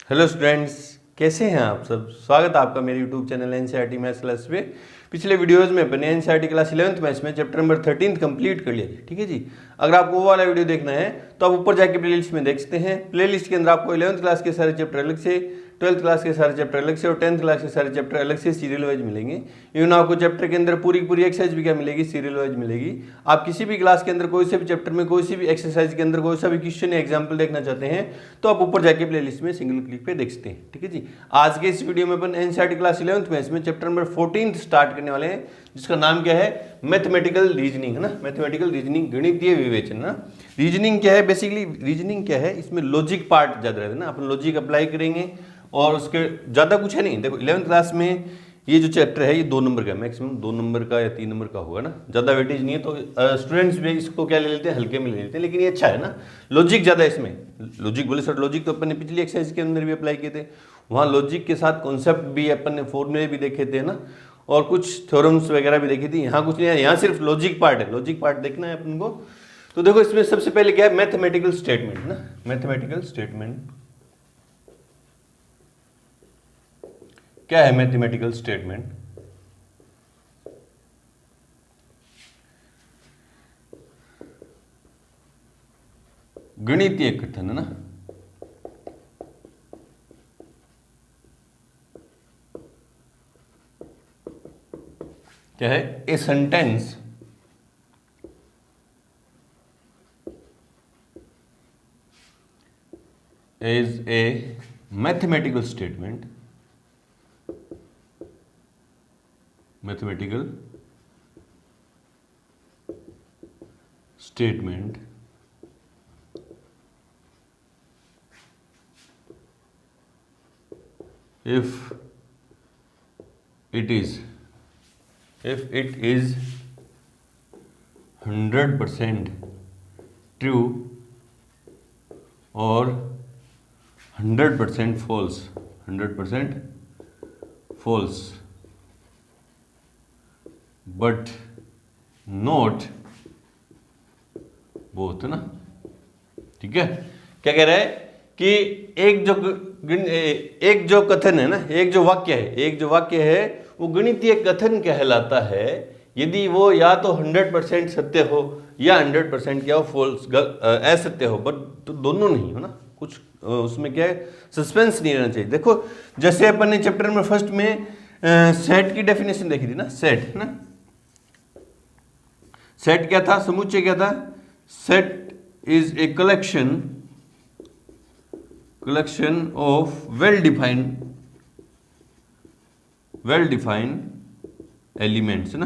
Hello students, कैसे हैं आप सब। स्वागत है आपका मेरे YouTube channel NCERT maths class पे। पिछले वीडियोस में अपने एनसीईआरटी क्लास 11th मैथ्स में चैप्टर नंबर 13 कंप्लीट कर लिया। ठीक है जी। अगर आपको वो वाला वीडियो देखना है तो आप ऊपर जाके प्लेलिस्ट में देख सकते हैं। प्लेलिस्ट के अंदर आपको 11th क्लास के सारे चैप्टर अलग से, 12th क्लास के सारे चैप्टर अलग से और 10th क्लास के सारे चैप्टर अलग से सीरियल वाइज मिलेंगे। इवन आपको चैप्टर के अंदर पूरी पूरी एक्सरसाइज भी क्या मिलेगी, सीरियल वाइज मिलेगी। आप किसी भी क्लास के अंदर कोई से भी चैप्टर में कोई सी भी एक्सरसाइज के अंदर कोई सा भी क्वेश्चन या एग्जाम्पल देखना चाहते हैं तो आप ऊपर जाके प्लेलिस्ट में सिंगल क्लिक पे देख सकते हैं। ठीक है जी। आज के इस वीडियो में अपन एनसीईआरटी क्लास 11th मैथ्स में चैप्टर नंबर 14 स्टार्ट करने वाले हैं, जिसका नाम क्या है, मैथमेटिकल रीजनिंग, है ना। मैथमेटिकल रीजनिंग, गणितीय विवेचन ना। रीजनिंग क्या है, बेसिकली रीजनिंग क्या है, इसमें लॉजिक पार्ट ज्यादा रहता है ना। अपन लॉजिक अप्लाई करेंगे और उसके ज्यादा कुछ है नहीं। देखो 11th क्लास में ये जो चैप्टर है ये 2 नंबर का, मैक्सिमम 2 नंबर का या 3 नंबर का होगा ना, ज्यादा वेटेज नहीं है। तो स्टूडेंट्स भी इसको क्या ले लेते हैं, हल्के में ले लेते हैं, लेकिन ये अच्छा है ना। लॉजिक ज्यादा है इसमें। लॉजिक बोले सर, लॉजिक तो अपन ने पिछली एक्सरसाइज के अंदर भी अप्लाई किए थे, वहाँ लॉजिक के साथ कॉन्सेप्ट भी अपन ने फॉर्मूले भी देखे थे ना, और कुछ थ्योरम्स वगैरह भी देखी थी। यहाँ कुछ नहीं है, यहाँ सिर्फ लॉजिक पार्ट है। लॉजिक पार्ट देखना है अपन को। तो देखो इसमें सबसे पहले क्या है, मैथमेटिकल स्टेटमेंट ना। मैथमेटिकल स्टेटमेंट क्या है, मैथमेटिकल स्टेटमेंट गणितीय कथन है ना। क्या है, a sentence is a mathematical statement, mathematical statement if it is 100% true or 100% false, 100% false but not both, है ना। ठीक है। क्या कह रहा है कि एक जो कथन है ना, एक जो वाक्य है वो गणितीय कथन कहलाता है यदि वो या तो 100% सत्य हो या 100% क्या हो, फॉल्स, असत्य हो, बट तो दोनों नहीं हो ना। कुछ उसमें क्या है, सस्पेंस नहीं रहना चाहिए। देखो जैसे अपन ने चैप्टर नंबर फर्स्ट में सेट की डेफिनेशन देखी थी ना। सेट ना, सेट क्या था, समुच्चय क्या था। Set is a collection of well defined elements ना।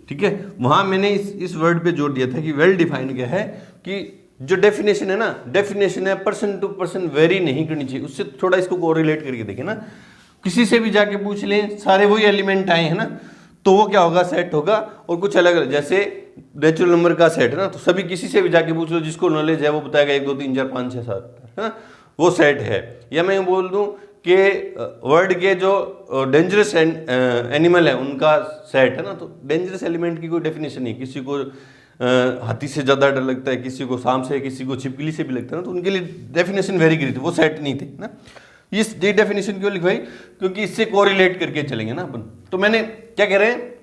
ठीक है। वहां मैंने इस वर्ड पे जोर दिया था कि वेल डिफाइंड क्या है, कि जो डेफिनेशन है ना, डेफिनेशन है पर्सन टू पर्सन वेरी नहीं करनी चाहिए। उससे थोड़ा इसको कोरिलेट करके देखें ना। किसी से भी जाके पूछ लें, सारे वही एलिमेंट आए हैं ना, तो वो क्या होगा, सेट होगा। और कुछ अलग अलग, जैसे नेचुरल नंबर का सेट है ना, तो सभी किसी से भी जाके पूछ लो, जिसको नॉलेज है वो बताएगा 1 2 3 4 5 6 7, है ना, वो सेट है। या मैं बोल दूं कि वर्ल्ड के जो डेंजरस एनिमल है उनका सेट है ना, तो डेंजरस एलिमेंट की कोई डेफिनेशन नहीं। किसी को हाथी से ज़्यादा डर लगता है, किसी को सांप से, किसी को छिपकली से भी लगता है ना, तो उनके लिए डेफिनेशन वेरी करी थी, वो सेट नहीं थे ना। इस डेफिनेशन क्यों लिखवाई, क्योंकि इससे कोरिलेट करके चलेंगे ना अपन। तो मैंने क्या कह रहे हैं,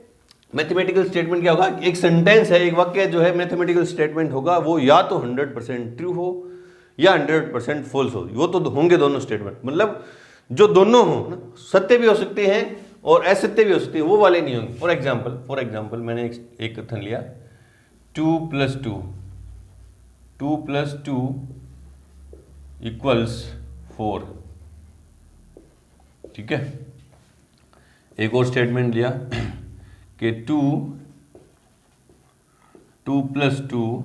मैथमेटिकल स्टेटमेंट क्या होगा, एक सेंटेंस है, एक वाक्य जो है मैथमेटिकल स्टेटमेंट होगा, वो या तो 100% ट्रू हो या 100% फॉल्स हो। वो तो होंगे दोनों स्टेटमेंट, मतलब जो दोनों हो ना, सत्य भी हो सकते हैं और असत्य भी हो सकते हैं, वो वाले नहीं होंगे। फॉर एग्जाम्पल मैंने एक कथन लिया, 2 + 2 = 4। ठीक है। एक और स्टेटमेंट लिया कि 2 + 2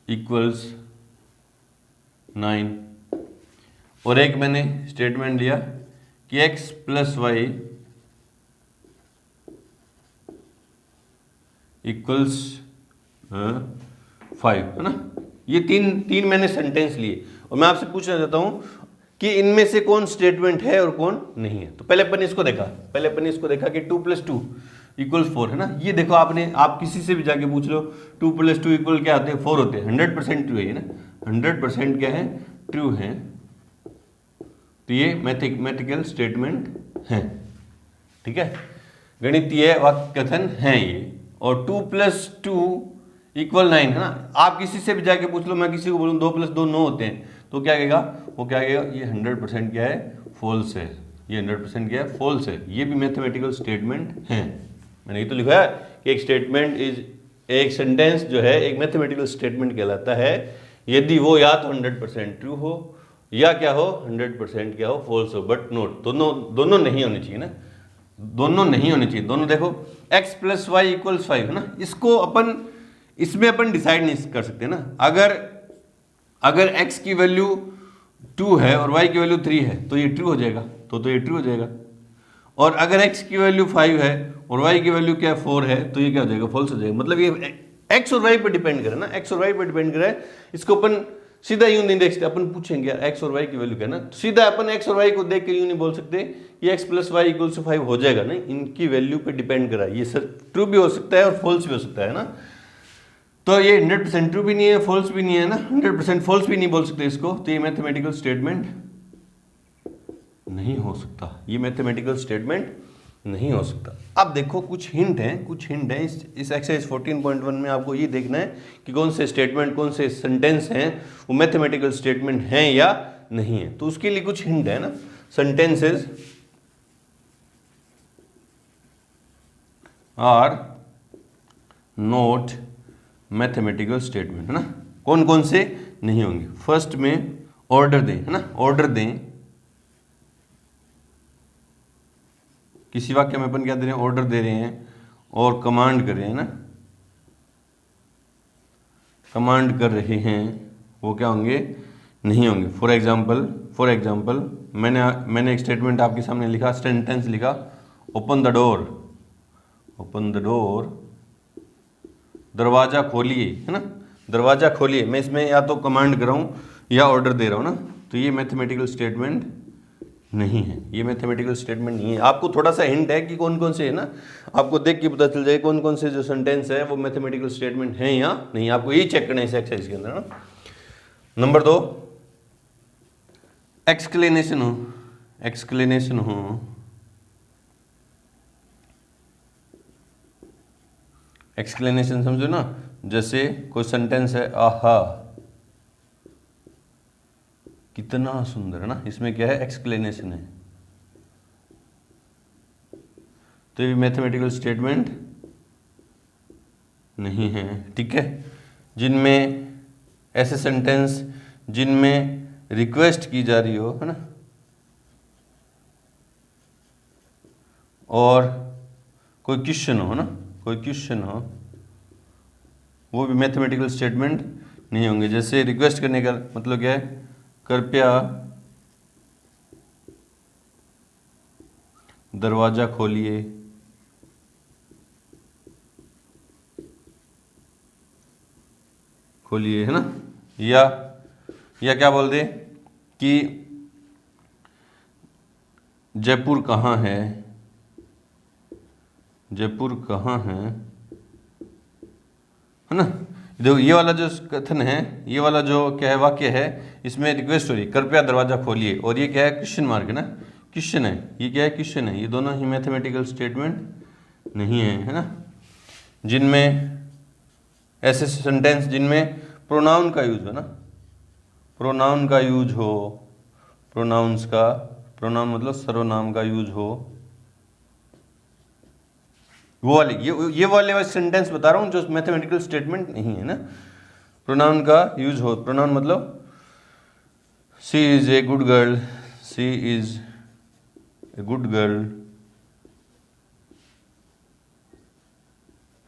= 9। और एक मैंने स्टेटमेंट लिया कि x + y = 5, है ना। ये तीन मैंने सेंटेंस लिए और मैं आपसे पूछना चाहता हूं कि इनमें से कौन स्टेटमेंट है और कौन नहीं है। तो पहले अपन इसको देखा कि 2 + 2 इक्वल्स 4 है ना। ये देखो आप किसी से भी जाके पूछ लो 2 + 2 इक्वल क्या होते हैं, 4 होते हैं। 100% ट्रू है ये ना, 100% क्या है, ट्रू है। तो ये मैथमेटिकल स्टेटमेंट है, ठीक है, गणितीय वाक्य कथन है ये। और 2 + 2 = 9 है ना। आप किसी से भी जाके पूछ लो, मैं किसी को बोलूँ 2 + 2 9 होते हैं, तो क्या कहेगा वो, क्या कहेगा, ये 100% क्या है, फॉल्स है। ये 100% क्या है, फॉल्स है। ये भी मैथमेटिकल स्टेटमेंट है। मैंने ये तो लिखा है कि एक सेंटेंस जो है एक मैथमेटिकल स्टेटमेंट कहलाता है यदि वो या तो 100% ट्रू हो या क्या हो, 100% क्या हो, फॉल्स हो। बट नोट, दोनों नहीं होने चाहिए ना, दोनों नहीं होने चाहिए। दोनों देखो, x + y = 5 है ना, इसमें अपन डिसाइड नहीं कर सकते ना। अगर x की वैल्यू 2 है और y की वैल्यू 3 है तो ये ट्रू हो जाएगा, तो ये ट्रू हो जाएगा। और अगर x की वैल्यू 5 है और y की वैल्यू क्या 4 है तो ये क्या हो जाएगा, फॉल्स हो जाएगा। मतलब ये x और y पर डिपेंड करे ना, x और y पर डिपेंड करे। इसको अपन सीधा यूं नहीं देख सकते, अपन पूछेंगे यार x और y की वैल्यू क्या है ना, सीधा अपन x और y को देख के यूं नहीं बोल सकते कि x + y = 5 हो जाएगा। नहीं, इनकी वैल्यू पे डिपेंड करा। ये सर ट्रू भी हो सकता है और फॉल्स भी हो सकता है ना। तो ये 100% ट्रू भी नहीं है, फॉल्स भी नहीं है ना, 100% फॉल्स भी नहीं बोल सकते इसको। तो ये मैथमेटिकल स्टेटमेंट नहीं हो सकता, ये मैथमेटिकल स्टेटमेंट नहीं हो सकता। अब देखो कुछ हिंट हैं इस एक्सरसाइज 14.1 में। आपको ये देखना है कि कौन से स्टेटमेंट, कौन से सेंटेंस हैं वो मैथमेटिकल स्टेटमेंट हैं या नहीं है। तो उसके लिए कुछ हिंट है ना। Sentences are not mathematical statement है ना। कौन कौन से नहीं होंगे। फर्स्ट में ऑर्डर दें है ना, ऑर्डर दें। किसी वाक्य में अपन क्या दे रहे हैं, ऑर्डर दे रहे हैं और कमांड कर रहे हैं ना, कमांड कर रहे हैं, वो क्या होंगे, नहीं होंगे। फॉर एग्जाम्पल मैंने एक स्टेटमेंट आपके सामने लिखा, सेंटेंस लिखा, ओपन द डोर, दरवाजा खोलिए है ना, दरवाजा खोलिए। मैं इसमें या तो कमांड कर रहा हूँ या ऑर्डर दे रहा हूँ ना, तो ये मैथमेटिकल स्टेटमेंट नहीं है, ये मैथमेटिकल स्टेटमेंट नहीं है। आपको थोड़ा सा हिंट है कि कौन कौन से है ना, आपको देख के पता चल जाए कौन कौन से जो सेंटेंस है वो मैथमेटिकल स्टेटमेंट है या नहीं। आपको यही चेक करना है इस एक्सरसाइज के अंदर ना। नंबर 2, एक्सक्लेनेशन हो। एक्सक्लेनेशन समझो ना, जैसे कोई सेंटेंस है, आहा कितना सुंदर है ना, इसमें क्या है, एक्सक्लेनेशन है। तो ये मैथमेटिकल स्टेटमेंट नहीं है, ठीक है। जिनमें ऐसे सेंटेंस जिनमें रिक्वेस्ट की जा रही हो है ना, और कोई क्वेश्चन हो ना, कोई क्वेश्चन हो, वो भी मैथमेटिकल स्टेटमेंट नहीं होंगे। जैसे रिक्वेस्ट करने का मतलब क्या है, कृपया दरवाजा खोलिए, है ना। या क्या बोल दे कि जयपुर कहाँ है, है ना। देखो ये वाला जो कथन है, ये वाला जो क्या है, वाक्य है, इसमें रिक्वेस्ट हो रही है कृपया दरवाजा खोलिए, और ये क्या है, क्वेश्चन मार्क है ना, क्वेश्चन है, ये क्या है, क्वेश्चन है। ये दोनों ही मैथमेटिकल स्टेटमेंट नहीं है ना। जिनमें ऐसे सेंटेंस जिनमें प्रोनाउन का यूज हो ना, प्रोनाउन का यूज हो, प्रोनाउन मतलब सर्वनाम का यूज हो, वो वाले ये वाले सेंटेंस बता रहा हूं जो मैथमेटिकल स्टेटमेंट नहीं है ना। प्रोनाउन का यूज हो, प्रोनाउन मतलब she is a good girl,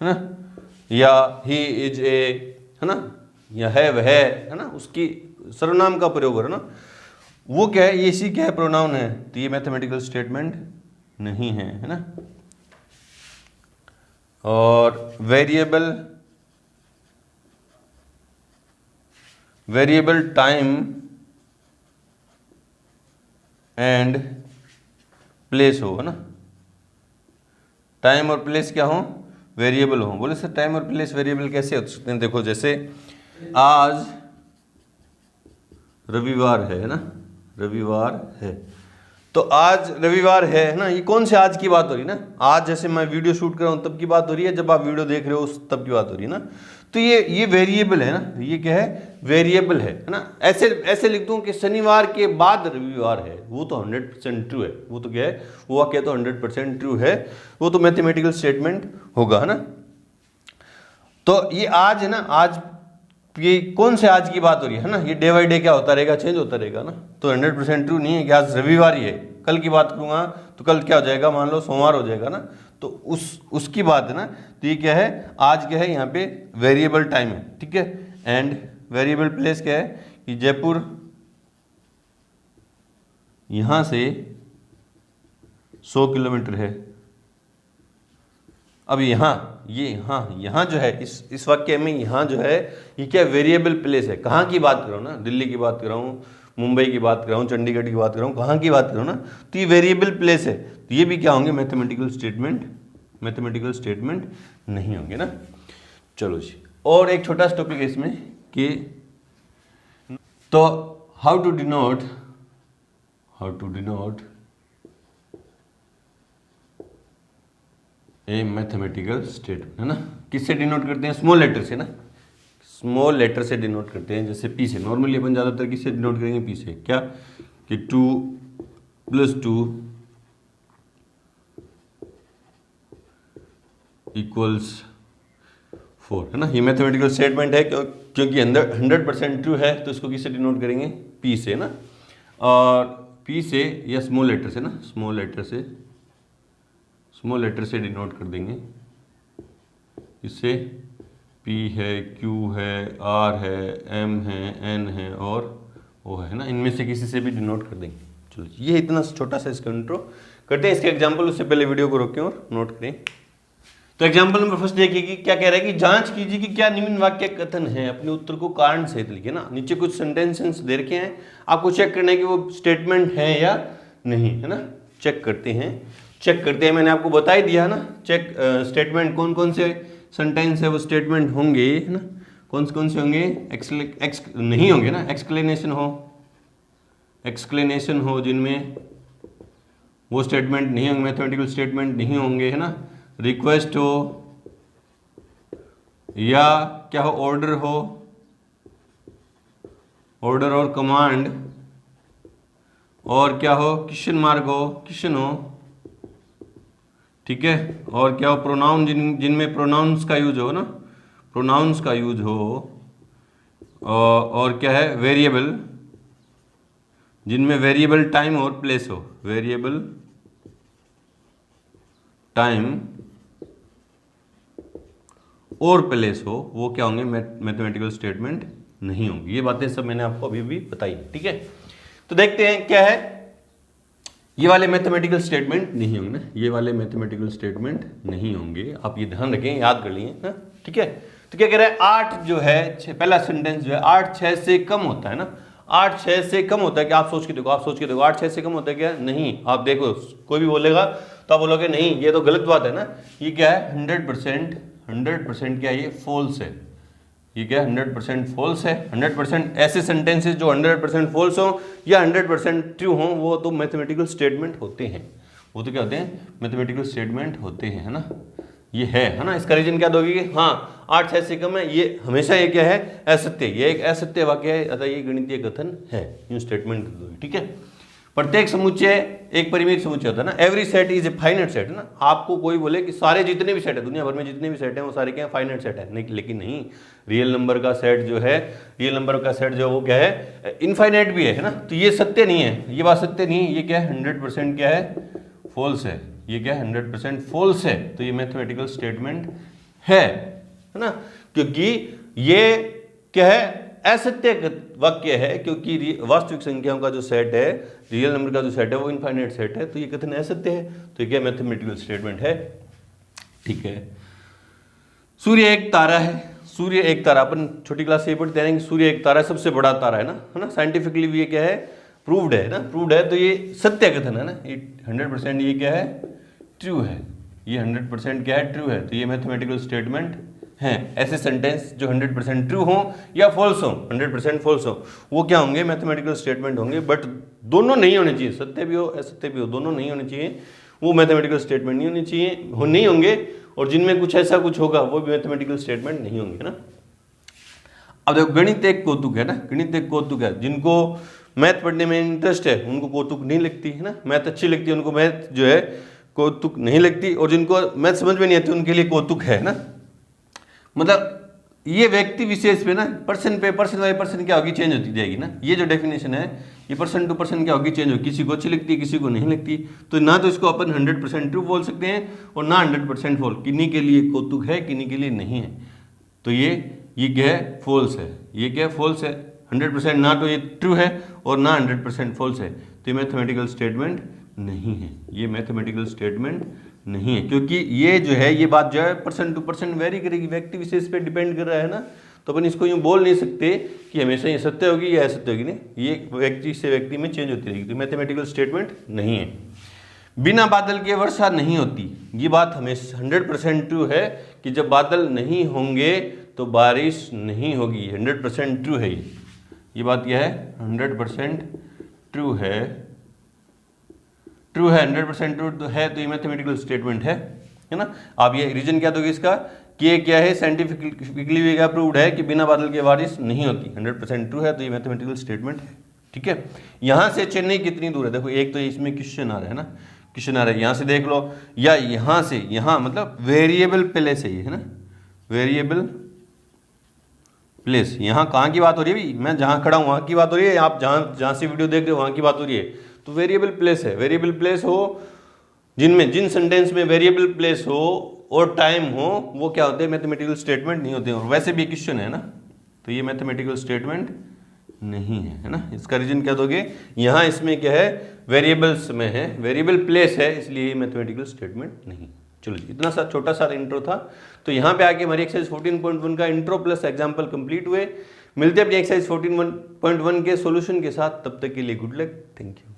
है ना, या ही इज ए, है ना, या है वह, है ना, उसकी सर्वनाम का प्रयोग है ना, वो क्या है, ये सी क्या है, प्रोनाउन है। तो ये मैथमेटिकल स्टेटमेंट नहीं है ना। और वेरिएबल टाइम एंड प्लेस हो, है ना, टाइम और प्लेस क्या हो, वेरिएबल हो। बोले सर टाइम और प्लेस वेरिएबल कैसे हो सकते हैं? देखो जैसे आज रविवार है ना, रविवार है, तो आज रविवार है ना, ये कौन से आज की बात हो रही है ना? आज जैसे मैं वीडियो शूट कर रहा हूँ तब की बात हो रही है, जब आप वीडियो देख रहे हो तब की बात हो रही है ना। तो ये वेरिएबल है ना, ये क्या है, वेरिएबल है ना। ऐसे ऐसे लिख दूं कि शनिवार के बाद रविवार है, वो तो 100% ट्रू है, वो तो क्या है, वो वाक्य तो 100% ट्रू है, वो तो मैथमेटिकल स्टेटमेंट होगा, है ना। तो ये आज है ना, आज ये कौन से आज की बात हो रही है ना, ये डे बाई डे क्या होता रहेगा, चेंज होता रहेगा ना। तो 100% ट्रू नहीं है कि आज रविवार ही है, कल की बात करूंगा तो कल क्या हो जाएगा, मान लो सोमवार हो जाएगा ना, तो उसकी बात है ना। तो ये क्या है, आज क्या है, यहाँ पे वेरिएबल टाइम है, ठीक है। एंड वेरिएबल प्लेस क्या है कि जयपुर यहां से 100 किलोमीटर है। अब यहाँ जो है, इस वाक्य में यहाँ जो है, ये क्या वेरिएबल प्लेस है। कहाँ की बात कर रहा हूँ ना, दिल्ली की बात कर रहा हूँ, मुंबई की बात कर रहा हूँ, चंडीगढ़ की बात कर रहा हूँ, कहाँ की बात कर रहा हूँ ना, तो ये वेरिएबल प्लेस है। तो ये भी क्या होंगे, मैथमेटिकल स्टेटमेंट नहीं होंगे ना। चलो जी, और एक छोटा सा टॉपिक है इसमें कि तो how to denote a mathematical statement, है ना। किससे डिनोट करते हैं, स्मॉल लेटर से ना, स्मॉल लेटर से डिनोट करते हैं, जैसे पी से। नॉर्मली अपन ज़्यादातर किससे डिनोट करेंगे, पी से। क्या कि 2 + 2 = 4, है ना। ये मैथमेटिकल स्टेटमेंट है क्योंकि 100% ट्रू है, तो इसको किससे डिनोट करेंगे, पी से ना। और पी से या स्मॉल लेटर से ना, स्मॉल लेटर से डिनोट कर देंगे। इससे P है, Q है, R है, M है, N है और O है ना, इनमें से किसी से भी डिनोट कर देंगे। चलो ये इतना छोटा सा इसका इंट्रो करते हैं। इसके एग्जाम्पल, उससे पहले वीडियो को रोकें और नोट करें। तो एग्जाम्पल नंबर फर्स्ट देखिए कि क्या कह रहा है कि जांच कीजिए कि क्या निम्न वाक्य कथन है, अपने उत्तर को कारण सहित लिखिए ना। नीचे कुछ सेंटेंसेस दे रखे हैं, आपको चेक करना है कि वो स्टेटमेंट है या नहीं, है ना। चेक करते हैं, मैंने आपको बता ही दिया ना। चेक स्टेटमेंट कौन कौन से सेंटेंस है वो स्टेटमेंट होंगे, है ना। कौन से होंगे, नहीं होंगे ना, एक्सप्लेनेशन हो जिनमें वो स्टेटमेंट नहीं होंगे, मैथमेटिकल स्टेटमेंट नहीं होंगे, है ना। रिक्वेस्ट हो या क्या हो, ऑर्डर और कमांड, और क्या हो, क्वेश्चन मार्क हो, क्वेश्चन हो, ठीक है। और क्या हो, प्रोनाउन जिनमें प्रोनाउंस का यूज हो ना, प्रोनाउंस का यूज हो। और क्या है, वेरिएबल, जिनमें वेरिएबल टाइम और प्लेस हो, वेरिएबल टाइम और प्लेस हो, वो क्या होंगे, मैथमेटिकल स्टेटमेंट नहीं होंगे। ये बातें सब मैंने आपको अभी भी बताई, ठीक है। तो देखते हैं क्या है, ये वाले मैथमेटिकल स्टेटमेंट नहीं होंगे ना, ये वाले मैथमेटिकल स्टेटमेंट नहीं होंगे। आप ये ध्यान रखें, याद कर लिए ना, ठीक है। तो क्या कह रहा है, 8 जो है, पहला सेंटेंस जो है, 8 6 से कम होता है ना। 8 6 से कम होता है क्या, आप सोच के देखो, 8 6 से कम होता है क्या, नहीं। आप देखो, कोई भी बोलेगा तो आप बोलोगे नहीं, ये तो गलत बात है ना। ये क्या है, 100% क्या है, ये फॉल्स है। ये क्या 100% फॉल्स है। 100% ऐसे सेंटेंसेस जो 100% फॉल्स हो या 100% ट्रू हो, वो तो मैथमेटिकल स्टेटमेंट होते हैं। वो तो क्या होते हैं, मैथमेटिकल स्टेटमेंट होते हैं, है ना। ये है ना। इसका रीजन क्या दोगे, हाँ 8 6 से कम है, ये हमेशा ये क्या है, असत्य, ये एक असत्य वाक्य है, अतः ये गणितीय कथन है, यूं स्टेटमेंट कर दोगे, ठीक है। प्रत्येक समुच्चय एक परिमित समुच्चय होता है ना। Every set is a finite set, है ना। आपको कोई बोले कि सारे जितने भी सेट है, दुनिया भर में जितने भी सेट हैं वो सारे क्या है, फाइनाइट सेट है, नहीं, लेकिन नहीं। रियल नंबर का सेट जो है, वो क्या है, इनफाइनाइट भी है ना। तो ये सत्य नहीं है, ये बात सत्य नहीं है, ये क्या है, 100% क्या है, फॉल्स है। ये क्या है, 100% फॉल्स है। तो ये मैथमेटिकल स्टेटमेंट है ना, क्योंकि ये क्या है, असत्य वाक्य है, क्योंकि वास्तविक संख्याओं का जो सेट है, रियल नंबर का जो सेट है, वो इनफाइनाइट सेट है। तो ये कथन असत्य है, तो ये क्या मैथमेटिकल स्टेटमेंट है, ठीक है। सूर्य एक तारा है, सूर्य एक तारा, अपन छोटी क्लास से पढ़ते हैं कि सूर्य एक तारा सबसे बड़ा तारा है ना। साइंटिफिकली भी ये क्या है, प्रूव्ड है ना, प्रूव्ड है। तो ये सत्य कथन है ना, 100% ये क्या है, ट्रू है, ये 100% क्या है, ट्रू है। तो ये मैथमेटिकल स्टेटमेंट है। ऐसे सेंटेंस जो 100% ट्रू हो या फॉल्स हो, 100% फॉल्स हो, वो क्या होंगे, मैथमेटिकल स्टेटमेंट होंगे। बट दोनों नहीं होने चाहिए, सत्य भी हो असत्य भी हो, दोनों नहीं होने चाहिए, वो मैथमेटिकल स्टेटमेंट नहीं होने चाहिए, नहीं होंगे। और जिनमें कुछ ऐसा कुछ होगा वो भी मैथमेटिकल स्टेटमेंट नहीं होंगे ना। अब देखो, गणित एक कौतुक है ना, गणित एक कौतुक है। जिनको मैथ पढ़ने में इंटरेस्ट है उनको कौतुक नहीं लगती है ना, मैथ अच्छी लगती है उनको, मैथ जो है कौतुक नहीं लगती। और जिनको मैथ समझ में नहीं आती उनके लिए कौतुक है ना। मतलब ये व्यक्ति विशेष पे ना, पर्सन पे, पर्सन बाय पर्सन क्या होगी, चेंज होती जाएगी ना। ये जो डेफिनेशन है ये पर्सन टू पर्सन क्या होगी, चेंज होगी। किसी को अच्छी लगती है, किसी को नहीं लगती। तो ना तो इसको अपन 100% ट्रू बोल सकते हैं और ना 100% फॉल्स। किन्हीं के लिए कौतुक है, किन्हीं के लिए नहीं है। तो ये क्या है, फॉल्स है। ये क्या है, फॉल्स है। 100% ना तो ये ट्रू है और ना 100% फॉल्स है। तो ये मैथमेटिकल स्टेटमेंट नहीं है, ये मैथमेटिकल स्टेटमेंट नहीं है। क्योंकि ये जो है, ये बात जो है पर्सन टू पर्सन वेरी करेगी, व्यक्ति विशेष पे डिपेंड कर रहा है ना। तो अपन इसको यूँ बोल नहीं सकते कि हमेशा ये सत्य होगी या असत्य होगी, नहीं, ये व्यक्ति से व्यक्ति में चेंज होती रहेगी। तो मैथमेटिकल स्टेटमेंट नहीं है। बिना बादल के वर्षा नहीं होती, ये बात हमेशा 100% ट्रू है कि जब बादल नहीं होंगे तो बारिश नहीं होगी। 100% ट्रू है ये बात क्या है, 100% ट्रू है, ट्रू है, 100% ट्रू है। तो ये मैथमेटिकल स्टेटमेंट है ना। आप ये रीजन क्या दोगे इसका कि ये क्या है, साइंटिफिकली भी क्या प्रूव्ड है कि बिना बादल के बारिश नहीं होती। 100% ट्रू है, तो ये मैथमेटिकल स्टेटमेंट है। ठीक है, यहाँ से चेन्नई कितनी दूर है, देखो एक तो इसमें क्वेश्चन आ रहा है ना, क्वेश्चन आ रहा है, यहाँ से देख लो, या यहाँ से यहाँ, मतलब वेरिएबल प्लेस है ये, है ना, वेरिएबल प्लेस। यहाँ कहाँ की बात हो रही है भाई, मैं जहाँ खड़ा हूँ वहाँ की बात हो रही है, आप जहाँ से वीडियो देख रहे हो वहाँ की बात हो रही है। तो वेरिएबल प्लेस है। वेरिएबल प्लेस हो जिन सेंटेंस में वेरिएबल प्लेस हो और टाइम हो, वो क्या होते हैं, मैथमेटिकल स्टेटमेंट नहीं होते हैं। और वैसे भी क्वेश्चन है ना, तो ये मैथमेटिकल स्टेटमेंट नहीं है ना। इसका रीजन क्या दोगे, यहाँ इसमें क्या है, वेरिएबल्स में है, वेरिएबल प्लेस है, इसलिए मैथमेटिकल स्टेटमेंट नहीं। चलो जी, इतना सा छोटा सा इंट्रो था। तो यहाँ पे आके हमारी एक्सरसाइज 14.1 का इंट्रो प्लस एग्जाम्पल कंप्लीट हुए। मिलते हैं अपनी एक्सरसाइज 14.1 के सॉल्यूशन के साथ, तब तक के लिए गुड लक, थैंक यू।